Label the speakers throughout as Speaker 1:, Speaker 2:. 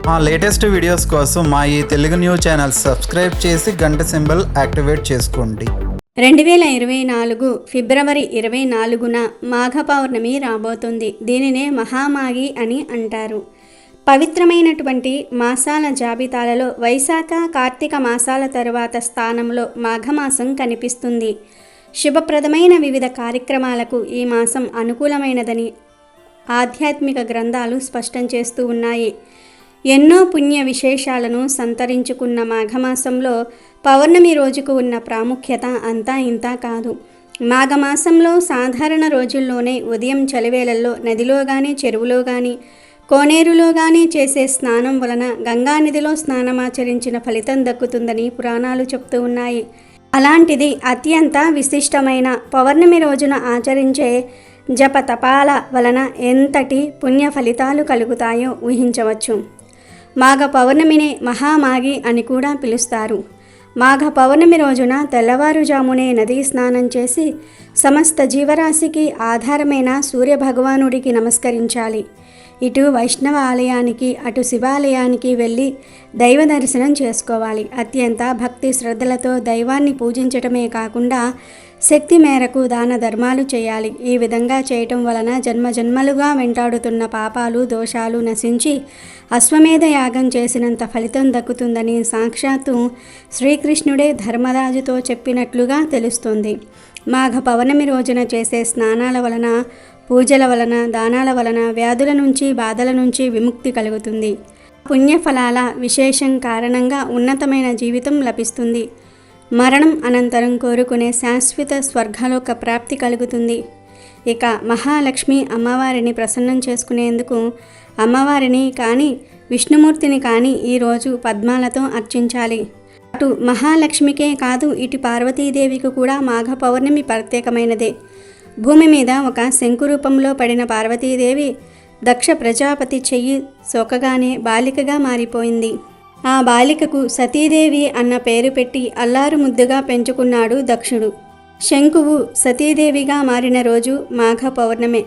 Speaker 1: మా latest videos కోసం మా ఈ తెలుగు న్యూస్ ఛానల్ సబ్స్క్రైబ్ చేసి గంట సింబల్ యాక్టివేట్ చేసుకోండి.
Speaker 2: 2024 ఫిబ్రవరి 24న మాఘ పౌర్ణమి రాబోతుంది. దీనినే మహామాఘి అని అంటారు. పవిత్రమైనటువంటి మాసాల జాబితాలలో వైశాఖ కార్తీక మాసాల తరువాత స్థానంలో మాఘమాసం కనిపిస్తుంది. శుభప్రదమైన వివిధ కార్యక్రమాలకు ఈ మాసం అనుకూలమైనదని ఆధ్యాత్మిక గ్రంథాలు స్పష్టం చేస్తూ ఉన్నాయి. ఎన్నో పుణ్య విశేషాలను సంతరించుకున్న మాఘమాసంలో పౌర్ణమి రోజుకు ఉన్న ప్రాముఖ్యత అంతా ఇంతా కాదు. మాఘమాసంలో సాధారణ రోజుల్లోనే ఉదయం చలివేళల్లో నదిలో కానీ చెరువులో కానీ కోనేరులో కానీ చేసే స్నానం వలన గంగానదిలో స్నానమాచరించిన ఫలితం దక్కుతుందని పురాణాలు చెప్తూ ఉన్నాయి. అలాంటిది అత్యంత విశిష్టమైన పౌర్ణమి రోజున ఆచరించే జప తపాల వలన ఎంతటి పుణ్య ఫలితాలు కలుగుతాయో ఊహించవచ్చు. మాఘ పౌర్ణమిని మహామాఘి అని కూడా పిలుస్తారు. మాఘ పౌర్ణమి రోజున తెల్లవారుజామునే నదీ స్నానం చేసి సమస్త జీవరాశికి ఆధారమైన సూర్యభగవానుడికి నమస్కరించాలి. ఇటు వైష్ణవ ఆలయానికి అటు శివాలయానికి వెళ్ళి దైవ దర్శనం చేసుకోవాలి. అత్యంత భక్తి శ్రద్ధలతో దైవాన్ని పూజించటమే కాకుండా శక్తి మేరకు దాన ధర్మాలు చేయాలి. ఈ విధంగా చేయటం వలన జన్మజన్మలుగా వెంటాడుతున్న పాపాలు దోషాలు నశించి అశ్వమేధ యాగం చేసినంత ఫలితం దక్కుతుందని సాక్షాత్తు శ్రీకృష్ణుడే ధర్మరాజుతో చెప్పినట్లుగా తెలుస్తుంది. మాఘ పౌర్ణమి రోజున చేసే స్నానాల వలన పూజల వలన దానాల వలన వ్యాధుల నుంచి బాధల నుంచి విముక్తి కలుగుతుంది. పుణ్యఫలాల విశేషం కారణంగా ఉన్నతమైన జీవితం లభిస్తుంది. మరణం అనంతరం కోరుకునే శాశ్వత స్వర్గలోక ప్రాప్తి కలుగుతుంది. ఇక మహాలక్ష్మి అమ్మవారిని ప్రసన్నం చేసుకునేందుకు అమ్మవారిని కానీ విష్ణుమూర్తిని కానీ ఈరోజు పద్మాలతో అర్చించాలి. అటు మహాలక్ష్మికే కాదు ఇటు పార్వతీదేవికి కూడా మాఘ పౌర్ణమి ప్రత్యేకమైనదే. భూమి మీద ఒక శంకు రూపంలో పడిన పార్వతీదేవి దక్ష ప్రజాపతి చెయ్యి సోకగానే బాలికగా మారిపోయింది. ఆ బాలికకు సతీదేవి అన్న పేరు పెట్టి అల్లారు ముద్దుగా పెంచుకున్నాడు దక్షుడు. శంకువు సతీదేవిగా మారిన రోజు మాఘ పౌర్ణమే.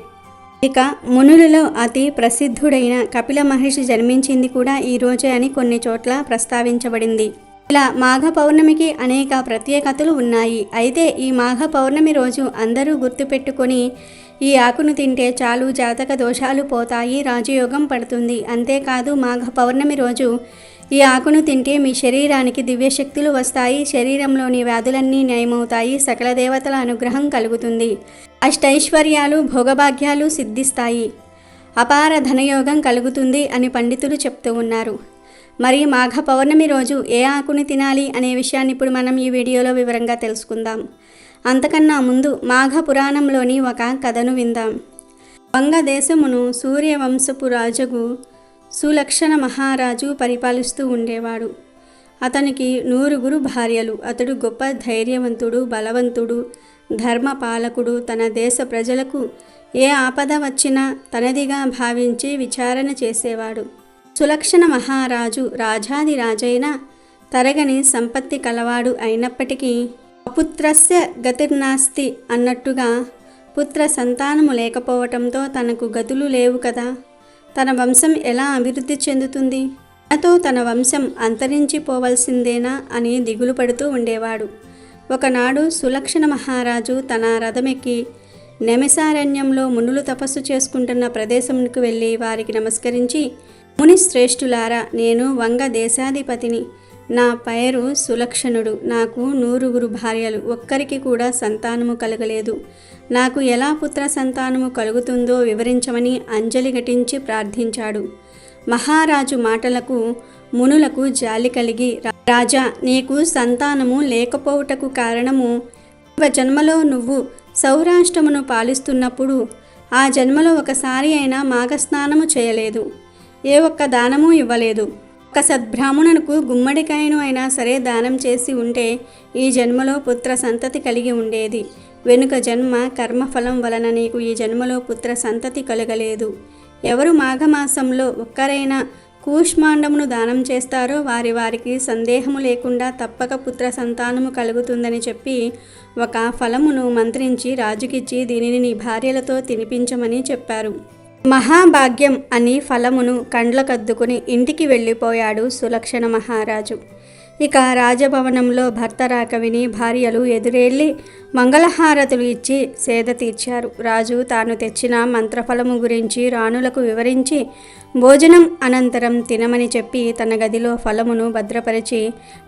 Speaker 2: ఇక మునులలో అతి ప్రసిద్ధుడైన కపిల మహర్షి జన్మించింది కూడా ఈ రోజే అని కొన్ని చోట్ల ప్రస్తావించబడింది. ఇలా మాఘ పౌర్ణమికి అనేక ప్రత్యేకతలు ఉన్నాయి. అయితే ఈ మాఘ పౌర్ణమి రోజు అందరూ గుర్తుపెట్టుకొని ఈ ఆకును తింటే చాలు జాతక దోషాలు పోతాయి, రాజయోగం పడుతుంది. అంతేకాదు మాఘ పౌర్ణమి రోజు ఈ ఆకును తింటే మీ శరీరానికి దివ్యశక్తులు వస్తాయి, శరీరంలోని వ్యాధులన్నీ నయమవుతాయి, సకల దేవతల అనుగ్రహం కలుగుతుంది, అష్టైశ్వర్యాలు భోగభాగ్యాలు సిద్ధిస్తాయి, అపార ధనయోగం కలుగుతుంది అని పండితులు చెప్తూ ఉన్నారు. మరి మాఘ పౌర్ణమి రోజు ఏ ఆకుని తినాలి అనే విషయాన్ని ఇప్పుడు మనం ఈ వీడియోలో వివరంగా తెలుసుకుందాం. అంతకన్నా ముందు మాఘ పురాణంలోని ఒక కథను విందాం. వంగదేశమును సూర్యవంశపు రాజుకు సులక్షణ మహారాజు పరిపాలిస్తూ ఉండేవాడు. అతనికి 100 భార్యలు. అతడు గొప్ప ధైర్యవంతుడు, బలవంతుడు, ధర్మపాలకుడు. తన దేశ ప్రజలకు ఏ ఆపద వచ్చినా తనదిగా భావించి విచారణ చేసేవాడు. సులక్షణ మహారాజు రాజాది రాజైన తరగని సంపత్తి కలవాడు అయినప్పటికీ అపుత్రస్య గతిర్నాస్తి అన్నట్టుగా పుత్ర సంతానము లేకపోవటంతో తనకు గతులు లేవు కదా, తన వంశం ఎలా అభివృద్ధి చెందుతుంది, తనతో తన వంశం అంతరించిపోవలసిందేనా అని దిగులు పడుతూ ఉండేవాడు. ఒకనాడు సులక్షణ మహారాజు తన రథమెక్కి నైమిసారణ్యంలో మునులు తపస్సు చేసుకుంటున్న ప్రదేశంకు వెళ్ళి వారికి నమస్కరించి, ముని శ్రేష్ఠులారా, నేను వంగ దేశాధిపతిని. నా పేరు సులక్షణుడు. నాకు 100 భార్యలు. ఒక్కరికి కూడా సంతానము కలగలేదు. నాకు ఎలా పుత్ర సంతానము కలుగుతుందో వివరించమని అంజలి ఘటించి ప్రార్థించాడు. మహారాజు మాటలకు మునులకు జాలి కలిగి, రాజా, నీకు సంతానము లేకపోవుటకు కారణము జన్మలో నువ్వు సౌరాష్ట్రమును పాలిస్తున్నప్పుడు ఆ జన్మలో ఒకసారి అయినా మాఘస్నానము చేయలేదు, ఏ ఒక్క దానము ఇవ్వలేదు. ఒక సద్బ్రాహ్మణునకు గుమ్మడికాయను అయినా సరే దానం చేసి ఉంటే ఈ జన్మలో పుత్ర సంతతి కలిగి ఉండేది. వెనుక జన్మ కర్మఫలం వలన నీకు ఈ జన్మలో పుత్ర సంతతి కలగలేదు. ఎవరు మాఘమాసంలో ఒక్కరైనా కూష్మాండమును దానం చేస్తారో వారికి సందేహము లేకుండా తప్పక పుత్ర సంతానము కలుగుతుందని చెప్పి ఒక ఫలమును మంత్రించి రాజుకిచ్చి దీనిని నీ భార్యలతో తినిపించమని చెప్పారు. మహాభాగ్యం అని ఫలమును కండ్లకద్దుకుని ఇంటికి వెళ్ళిపోయాడు సులక్షణ మహారాజు. ఇక రాజభవనంలో భర్త రాక విని భార్యలు ఎదురెళ్ళి మంగళహారతులు ఇచ్చి సేద తీర్చారు. రాజు తాను తెచ్చిన మంత్రఫలము గురించి రాణులకు వివరించి భోజనం అనంతరం తినమని చెప్పి తన గదిలో ఫలమును భద్రపరిచి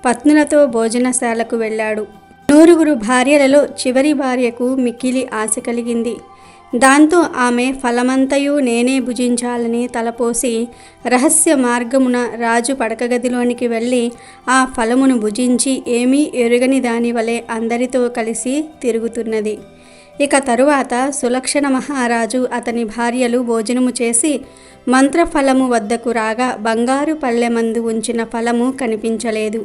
Speaker 2: పత్నులతో భోజనశాలకు వెళ్ళాడు. 9 భార్యలలో చివరి భార్యకు మిక్కిలి ఆశ కలిగింది. దాంతో ఆమె ఫలమంతయు నేనే భుజించాలని తలపోసి రహస్య మార్గమున రాజు పడకగదిలోనికి వెళ్ళి ఆ ఫలమును భుజించి ఏమీ ఎరుగని దాని వలె అందరితో కలిసి తిరుగుతున్నది. ఇక తరువాత సులక్షణ మహారాజు అతని భార్యలు భోజనము చేసి మంత్రఫలము వద్దకు రాగా బంగారు పళ్ళెమందు ఉంచిన ఫలము కనిపించలేదు.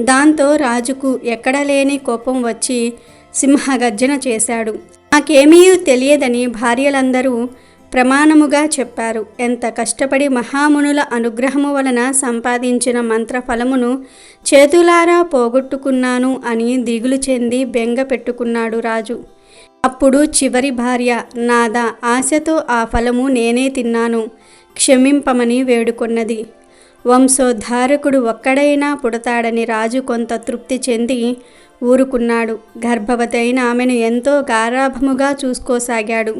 Speaker 2: దాంతో రాజుకు ఎక్కడలేని కోపం వచ్చి సింహగర్జన చేశాడు. నాకేమీ తెలియదని భార్యలందరూ ప్రమాణముగా చెప్పారు. ఎంత కష్టపడి మహామునుల అనుగ్రహము వలన సంపాదించిన మంత్రఫలమును చేతులారా పోగొట్టుకున్నాను అని దిగులు చెంది బెంగ పెట్టుకున్నాడు రాజు. అప్పుడు చివరి భార్య, నాదా, ఆశతో ఆ ఫలము నేనే తిన్నాను, క్షమింపమని వేడుకొన్నది. వంశోద్ధారకుడు ఒక్కడైనా పుడతాడని రాజు కొంత తృప్తి చెంది ఊరుకున్నాడు. గర్భవతి అయిన ఆమెను ఎంతో గారాభముగా చూసుకోసాగాడు.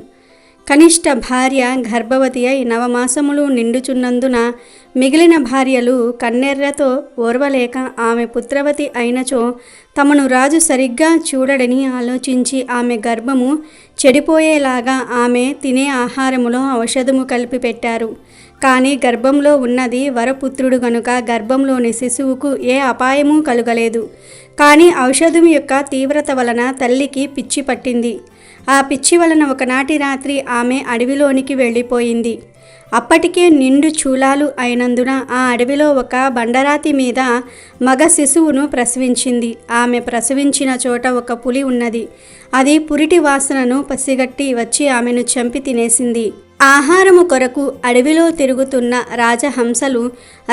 Speaker 2: కనిష్ట భార్య గర్భవతి అయి 9 మాసములు నిండుచున్నందున మిగిలిన భార్యలు కన్నెర్రతో ఓర్వలేక ఆమె పుత్రవతి అయినచో తమను రాజు సరిగ్గా చూడడని ఆలోచించి ఆమె గర్భము చెడిపోయేలాగా ఆమె తినే ఆహారములో ఔషధము కలిపి పెట్టారు. కానీ గర్భంలో ఉన్నది వరపుత్రుడు గనుక గర్భంలోని శిశువుకు ఏ అపాయమూ కలుగలేదు. కానీ ఔషధం యొక్క తీవ్రత వలన తల్లికి పిచ్చి పట్టింది. ఆ పిచ్చి వలన ఒకనాటి రాత్రి ఆమె అడవిలోనికి వెళ్ళిపోయింది. అప్పటికే నిండు చూలాలు అయినందున ఆ అడవిలో ఒక బండరాతి మీద మగ శిశువును ప్రసవించింది. ఆమె ప్రసవించిన చోట ఒక పులి ఉన్నది. అది పురిటి వాసనను పసిగట్టి వచ్చి ఆమెను చంపి తినేసింది. ఆహారము కొరకు అడవిలో తిరుగుతున్న రాజహంసలు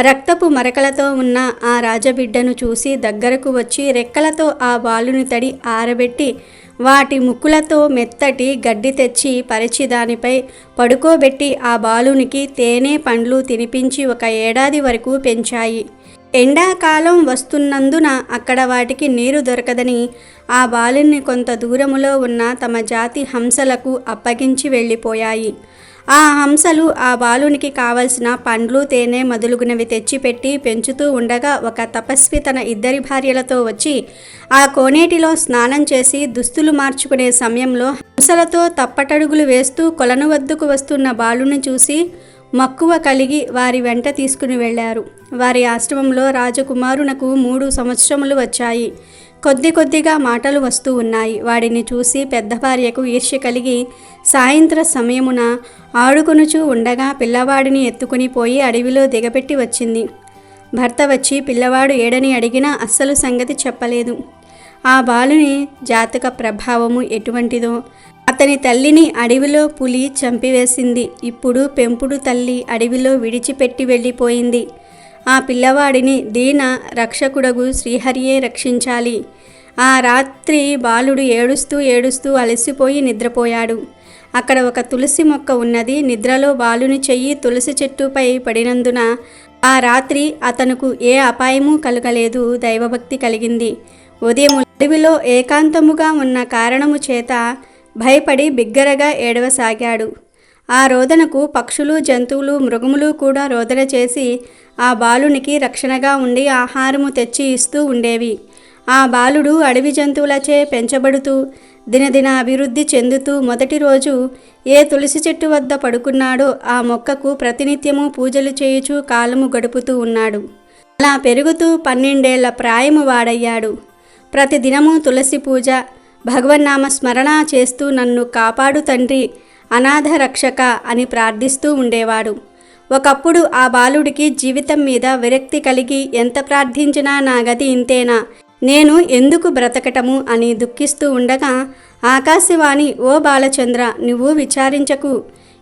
Speaker 2: రక్తపు మరకలతో ఉన్న ఆ రాజబిడ్డను చూసి దగ్గరకు వచ్చి రెక్కలతో ఆ బాలుని తడి ఆరబెట్టి వాటి ముక్కులతో మెత్తటి గడ్డి తెచ్చి పరిచి దానిపై పడుకోబెట్టి ఆ బాలునికి తేనె పండ్లు తినిపించి 1 ఏడాది వరకు పెంచాయి. ఎండాకాలం వస్తున్నందున అక్కడ వాటికి నీరు దొరకదని ఆ బాలుని కొంత దూరములో ఉన్న తమ జాతి హంసలకు అప్పగించి వెళ్ళిపోయాయి. ఆ హంసలు ఆ బాలునికి కావలసిన పండ్లు తేనె మొదలుగునవి తెచ్చిపెట్టి పెంచుతూ ఉండగా ఒక తపస్వి తన 2 భార్యలతో వచ్చి ఆ కోనేటిలో స్నానం చేసి దుస్తులు మార్చుకునే సమయంలో హంసలతో తప్పటడుగులు వేస్తూ కొలను వద్దకు వస్తున్న బాలుని చూసి మక్కువ కలిగి వారి వెంట తీసుకుని వెళ్ళారు. వారి ఆశ్రమంలో రాజకుమారునకు 3 సంవత్సరములు వచ్చాయి. కొద్దిగా మాటలు వస్తూ ఉన్నాయి. వాడిని చూసి పెద్ద భార్యకు ఈర్ష్య కలిగి సాయంత్ర సమయమున ఆడుకొనుచూ ఉండగా పిల్లవాడిని ఎత్తుకుని పోయి అడవిలో దిగబెట్టి వచ్చింది. భర్త వచ్చి పిల్లవాడు ఏడని అడిగినా అస్సలు సంగతి చెప్పలేదు. ఆ బాలుని జాతక ప్రభావము ఎటువంటిదో, అతని తల్లిని అడవిలో పులి చంపివేసింది. ఇప్పుడు పెంపుడు తల్లి అడవిలో విడిచిపెట్టి వెళ్ళిపోయింది. ఆ పిల్లవాడిని దీన రక్షకుడగు శ్రీహరియే రక్షించాలి. ఆ రాత్రి బాలుడు ఏడుస్తూ అలసిపోయి నిద్రపోయాడు. అక్కడ ఒక తులసి మొక్క ఉన్నది. నిద్రలో బాలుని చెయ్యి తులసి చెట్టుపై పడినందున ఆ రాత్రి అతనుకు ఏ అపాయమూ కలగలేదు. దైవభక్తి కలిగింది. ఉదయం అడవిలో ఏకాంతముగా ఉన్న కారణము చేత భయపడి బిగ్గరగా ఏడవసాగాడు. ఆ రోదనకు పక్షులు, జంతువులు, మృగములు కూడా రోదన చేసి ఆ బాలునికి రక్షణగా ఉండి ఆహారము తెచ్చి ఇస్తూ ఉండేవి. ఆ బాలుడు అడవి జంతువులచే పెంచబడుతూ దినదిన అభివృద్ధి చెందుతూ మొదటి రోజు ఏ తులసి చెట్టు వద్ద పడుకున్నాడో ఆ మొక్కకు ప్రతినిత్యము పూజలు చేయుచూ కాలము గడుపుతూ ఉన్నాడు. అలా పెరుగుతూ 12 ఏళ్ల ప్రాయము వాడయ్యాడు. ప్రతిదినము తులసి పూజ, భగవన్నామ స్మరణ చేస్తూ నన్ను కాపాడు తండ్రి, అనాథ రక్షక అని ప్రార్థిస్తూ ఉండేవాడు. ఒకప్పుడు ఆ బాలుడికి జీవితం మీద విరక్తి కలిగి ఎంత ప్రార్థించినా నా గతి ఇంతేనా, నేను ఎందుకు బ్రతకటము అని దుఃఖిస్తూ ఉండగా ఆకాశవాణి, ఓ బాలచంద్ర, నువ్వు విచారించకు.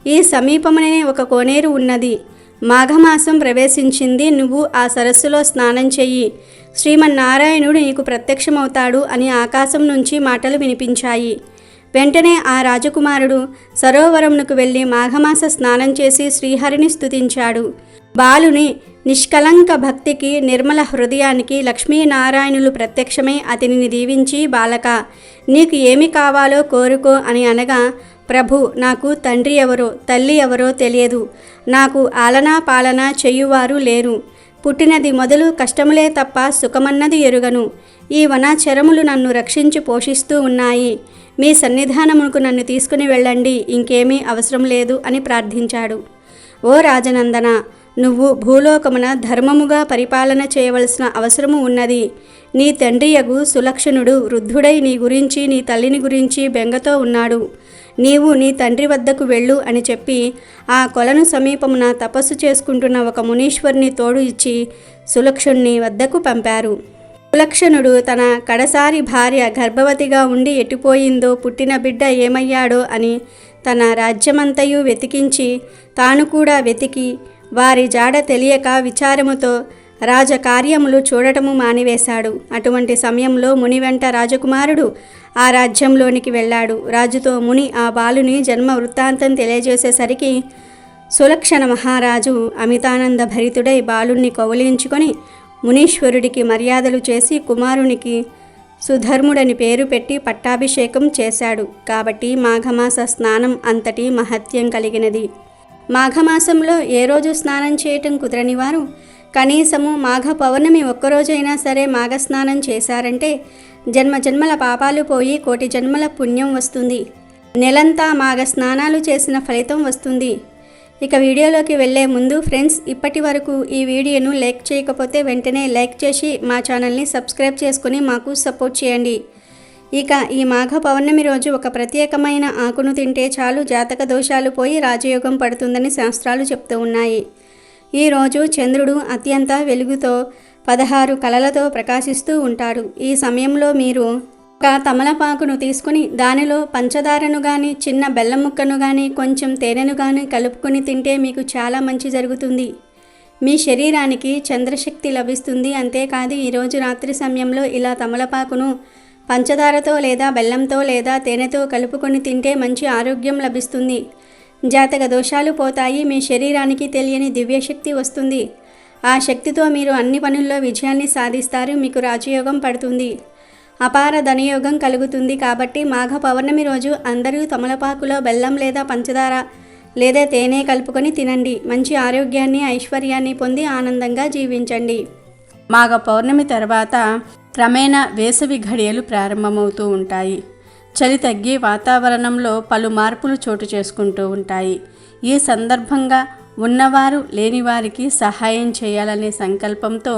Speaker 2: ఈ సమీపమునే ఒక కోనేరు ఉన్నది. మాఘమాసం ప్రవేశించింది. నువ్వు ఆ సరస్సులో స్నానం చెయ్యి. శ్రీమన్నారాయణుడు నీకు ప్రత్యక్షమవుతాడు అని ఆకాశం నుంచి మాటలు వినిపించాయి. వెంటనే ఆ రాజకుమారుడు సరోవరమునకు వెళ్ళి మాఘమాస స్నానం చేసి శ్రీహరిని స్తుతించాడు. బాలుని నిష్కలంక భక్తికి, నిర్మల హృదయానికి లక్ష్మీనారాయణులు ప్రత్యక్షమై అతనిని దీవించి, బాలక, నీకు ఏమి కావాలో కోరుకో అని అనగా, ప్రభు, నాకు తండ్రి ఎవరో తల్లి ఎవరో తెలియదు. నాకు ఆలనా పాలనా చెయ్యువారు లేరు. పుట్టినది మొదలు కష్టములే తప్ప సుఖమన్నది ఎరుగను. ఈ వనాచరములు నన్ను రక్షించి పోషిస్తూ ఉన్నాయి. మీ సన్నిధానమునకు నన్ను తీసుకుని వెళ్ళండి, ఇంకేమీ అవసరం లేదు అని ప్రార్థించాడు. ఓ రాజనందన, నువ్వు భూలోకమున ధర్మముగా పరిపాలన చేయవలసిన అవసరము ఉన్నది. నీ తండ్రియగు సులక్షణుడు వృద్ధుడై నీ గురించి నీ తల్లిని గురించి బెంగతో ఉన్నాడు. నీవు నీ తండ్రి వద్దకు వెళ్ళు అని చెప్పి ఆ కొలను సమీపమున తపస్సు చేసుకుంటున్న ఒక మునీశ్వరుని తోడు ఇచ్చి సులక్షణుని వద్దకు పంపారు. సులక్షణుడు తన కడసారి భార్య గర్భవతిగా ఉండి ఎటుపోయిందో, పుట్టిన బిడ్డ ఏమయ్యాడో అని తన రాజ్యమంతయు వెతికించి తాను కూడా వెతికి వారి జాడ తెలియక విచారముతో రాజకార్యములు చూడటము మానివేశాడు. అటువంటి సమయంలో ముని వెంట రాజకుమారుడు ఆ రాజ్యంలోనికి వెళ్ళాడు. రాజుతో ముని ఆ బాలుని జన్మ వృత్తాంతం తెలియజేసేసరికి సులక్షణ మహారాజు అమితానంద భరితుడై బాలుణ్ణి కౌలించుకొని మునీశ్వరుడికి మర్యాదలు చేసి కుమారునికి సుధర్ముడని పేరు పెట్టి పట్టాభిషేకం చేశాడు. కాబట్టి మాఘమాస స్నానం అంతటి మహత్యం కలిగినది. మాఘమాసంలో ఏ రోజు స్నానం చేయటం కుదరని వారు కనీసము మాఘ పౌర్ణమి ఒక్కరోజైనా సరే మాఘస్నానం చేశారంటే జన్మజన్మల పాపాలు పోయి కోటి జన్మల పుణ్యం వస్తుంది. నెలంతా మాఘ స్నానాలు చేసిన ఫలితం వస్తుంది. ఇక వీడియోలోకి వెళ్ళే ముందు ఫ్రెండ్స్, ఇప్పటి వరకు ఈ వీడియోను లైక్ చేయకపోతే వెంటనే లైక్ చేసి మా ఛానల్ని సబ్స్క్రైబ్ చేసుకుని మాకు సపోర్ట్ చేయండి. ఇక ఈ మాఘ పౌర్ణమి రోజు ఒక ప్రత్యేకమైన ఆకును తింటే చాలు జాతక దోషాలు పోయి రాజయోగం పడుతుందని శాస్త్రాలు చెప్తూ ఉన్నాయి. ఈరోజు చంద్రుడు అత్యంత వెలుగుతో 16 కళలతో ప్రకాశిస్తూ ఉంటాడు. ఈ సమయంలో మీరు ఒక తమలపాకును తీసుకుని దానిలో పంచదారను కానీ, చిన్న బెల్లం ముక్కను కానీ, కొంచెం తేనెను కానీ కలుపుకొని తింటే మీకు చాలా మంచి జరుగుతుంది. మీ శరీరానికి చంద్రశక్తి లభిస్తుంది. అంతేకాదు ఈరోజు రాత్రి సమయంలో ఇలా తమలపాకును పంచదారతో లేదా బెల్లంతో లేదా తేనెతో కలుపుకొని తింటే మంచి ఆరోగ్యం లభిస్తుంది. జాతక దోషాలు పోతాయి. మీ శరీరానికి తెలియని దివ్యశక్తి వస్తుంది. ఆ శక్తితో మీరు అన్ని పనుల్లో విజయాన్ని సాధిస్తారు. మీకు రాజయోగం పడుతుంది. అపార ధనయోగం కలుగుతుంది. కాబట్టి మాఘ పౌర్ణమి రోజు అందరూ తమలపాకులో బెల్లం లేదా పంచదార లేదా తేనె కలుపుకొని తినండి. మంచి ఆరోగ్యాన్ని, ఐశ్వర్యాన్ని పొంది ఆనందంగా జీవించండి. మాఘ పౌర్ణమి తర్వాత క్రమేణా వేసవి ఘడియలు ప్రారంభమవుతూ ఉంటాయి. చలి తగ్గి వాతావరణంలో పలు మార్పులు చోటు చేసుకుంటూ ఉంటాయి. ఈ సందర్భంగా ఉన్నవారు లేనివారికి సహాయం చేయాలనే సంకల్పంతో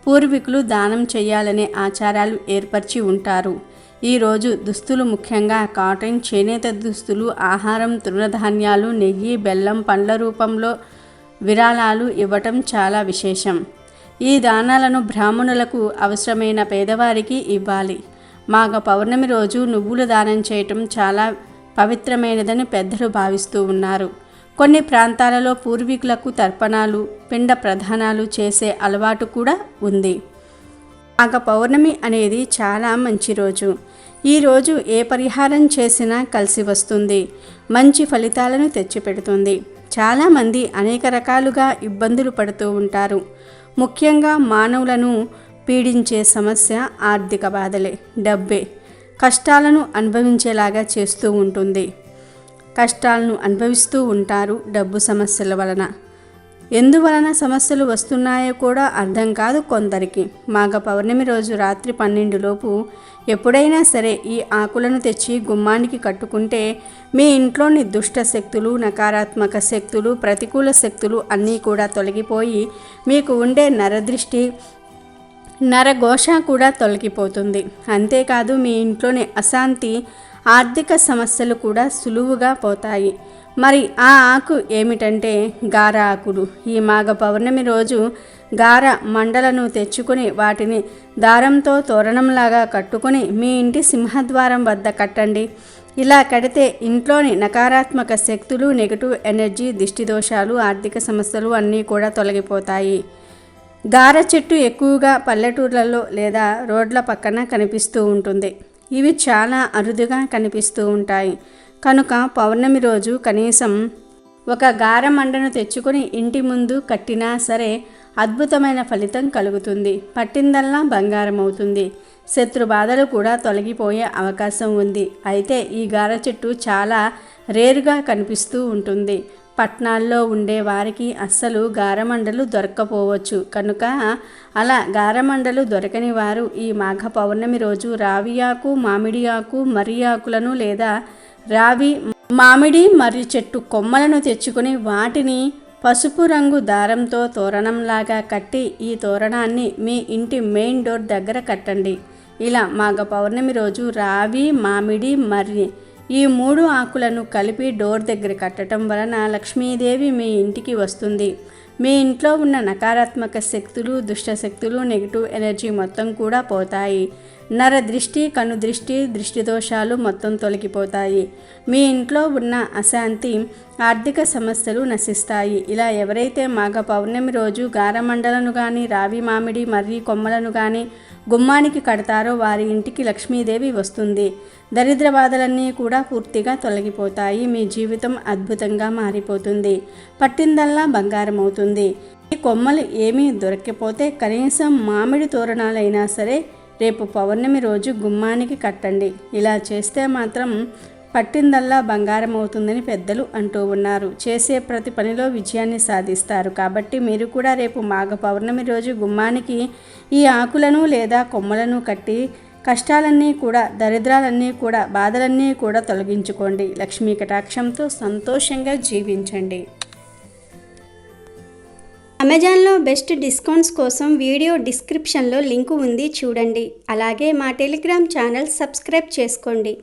Speaker 2: పూర్వీకులు దానం చేయాలనే ఆచారాలు ఏర్పరిచి ఉంటారు. ఈరోజు దుస్తులు, ముఖ్యంగా కాటన్, చేనేత దుస్తులు, ఆహారం, తృణధాన్యాలు, నెయ్యి, బెల్లం, పండ్ల రూపంలో విరాళాలు ఇవ్వటం చాలా విశేషం. ఈ దానాలను బ్రాహ్మణులకు, అవసరమైన పేదవారికి ఇవ్వాలి. మాఘ పౌర్ణమి రోజు నువ్వులు దానం చేయటం చాలా పవిత్రమైనదని పెద్దలు భావిస్తూ ఉన్నారు. కొన్ని ప్రాంతాలలో పూర్వీకులకు తర్పణాలు, పిండ ప్రదానాలు చేసే అలవాటు కూడా ఉంది. మాఘ పౌర్ణమి అనేది చాలా మంచి రోజు. ఈరోజు ఏ పరిహారం చేసినా కలిసి వస్తుంది, మంచి ఫలితాలను తెచ్చిపెడుతుంది. చాలామంది అనేక రకాలుగా ఇబ్బందులు పడుతూ ఉంటారు. ముఖ్యంగా మానవులను పీడించే సమస్య ఆర్థిక బాధలే, డబ్బే కష్టాలను అనుభవించేలాగా చేస్తూ ఉంటుంది. కష్టాలను అనుభవిస్తూ ఉంటారు డబ్బు సమస్యల వలన. ఎందువలన సమస్యలు వస్తున్నాయో కూడా అర్థం కాదు కొందరికి. మాఘ పౌర్ణమి రోజు రాత్రి 12 లోపు ఎప్పుడైనా సరే ఈ ఆకులను తెచ్చి గుమ్మానికి కట్టుకుంటే మీ ఇంట్లోని దుష్ట శక్తులు, నకారాత్మక శక్తులు, ప్రతికూల శక్తులు అన్నీ కూడా తొలగిపోయి మీకు ఉండే నరదృష్టి, నరఘోష కూడా తొలగిపోతుంది. అంతేకాదు మీ ఇంట్లోని అశాంతి, ఆర్థిక సమస్యలు కూడా సులువుగా పోతాయి. మరి ఆ ఆకు ఏమిటంటే గార ఆకులు. ఈ మాఘ పౌర్ణమి రోజు గార మండలను తెచ్చుకొని వాటిని దారంతో తోరణంలాగా కట్టుకొని మీ ఇంటి సింహద్వారం వద్ద కట్టండి. ఇలా కడితే ఇంట్లోని నకారాత్మక శక్తులు, నెగటివ్ ఎనర్జీ, దిష్టి దోషాలు, ఆర్థిక సమస్యలు అన్నీ కూడా తొలగిపోతాయి. గార చెట్టు ఎక్కువగా పల్లెటూర్లలో లేదా రోడ్ల పక్కన కనిపిస్తూ ఉంటుంది. ఇవి చాలా అరుదుగా కనిపిస్తూ ఉంటాయి. కనుక పౌర్ణమి రోజు కనీసం ఒక గారమండను తెచ్చుకొని ఇంటి ముందు కట్టినా సరే అద్భుతమైన ఫలితం కలుగుతుంది. పట్టిందల్లా బంగారం అవుతుంది. శత్రు బాధలు కూడా తొలగిపోయే అవకాశం ఉంది. అయితే ఈ గార చెట్టు చాలా రేరుగా కనిపిస్తూ ఉంటుంది. పట్టణాల్లో ఉండే వారికి అస్సలు గారమండలు దొరక్కపోవచ్చు. కనుక అలా గారమండలు దొరకని వారు ఈ మాఘ పౌర్ణమి రోజు రావి ఆకు, మామిడి ఆకు, మర్రి ఆకులను లేదా రావి, మామిడి, మర్రి చెట్టు కొమ్మలను తెచ్చుకొని వాటిని పసుపు రంగు దారంతో తోరణంలాగా కట్టి ఈ తోరణాన్ని మీ ఇంటి మెయిన్ డోర్ దగ్గర కట్టండి. ఇలా మాఘ పౌర్ణమి రోజు రావి, మామిడి, మర్రి ఈ 3 ఆకులను కలిపి డోర్ దగ్గర కట్టడం వలన లక్ష్మీదేవి మీ ఇంటికి వస్తుంది. మీ ఇంట్లో ఉన్న నకారాత్మక శక్తులు, దుష్ట శక్తులు, నెగిటివ్ ఎనర్జీ మొత్తం కూడా పోతాయి. నర దృష్టి, కను దృష్టి, దృష్టి దోషాలు మొత్తం తొలగిపోతాయి. మీ ఇంట్లో ఉన్న అశాంతి, ఆర్థిక సమస్యలు నశిస్తాయి. ఇలా ఎవరైతే మాఘ పౌర్ణమి రోజు గారమండలను కానీ, రావి, మామిడి, మర్రి కొమ్మలను కానీ గుమ్మానికి కడతారో వారి ఇంటికి లక్ష్మీదేవి వస్తుంది. దరిద్ర బాధలన్నీ కూడా పూర్తిగా తొలగిపోతాయి. మీ జీవితం అద్భుతంగా మారిపోతుంది. పట్టిందల్లా బంగారం అవుతుంది. ఈ కొమ్మలు ఏమీ దొరక్కపోతే కనీసం మామిడి తోరణాలైనా సరే రేపు పౌర్ణమి రోజు గుమ్మానికి కట్టండి. ఇలా చేస్తే మాత్రం పట్టిందల్లా బంగారం అవుతుందని పెద్దలు అంటూ ఉన్నారు. చేసే ప్రతి పనిలో విజయాన్ని సాధిస్తారు. కాబట్టి మీరు కూడా రేపు మాఘ పౌర్ణమి రోజు గుమ్మానికి ఈ ఆకులను లేదా కొమ్మలను కట్టి కష్టాలన్నీ కూడా, దరిద్రాలన్నీ కూడా, బాధలన్నీ కూడా తొలగించుకోండి. లక్ష్మీ కటాక్షంతో సంతోషంగా జీవించండి. అమెజాన్లో బెస్ట్ డిస్కౌంట్స్ కోసం వీడియో డిస్క్రిప్షన్లో లింకు ఉంది, చూడండి. అలాగే మా టెలిగ్రామ్ ఛానల్ సబ్స్క్రైబ్ చేసుకోండి.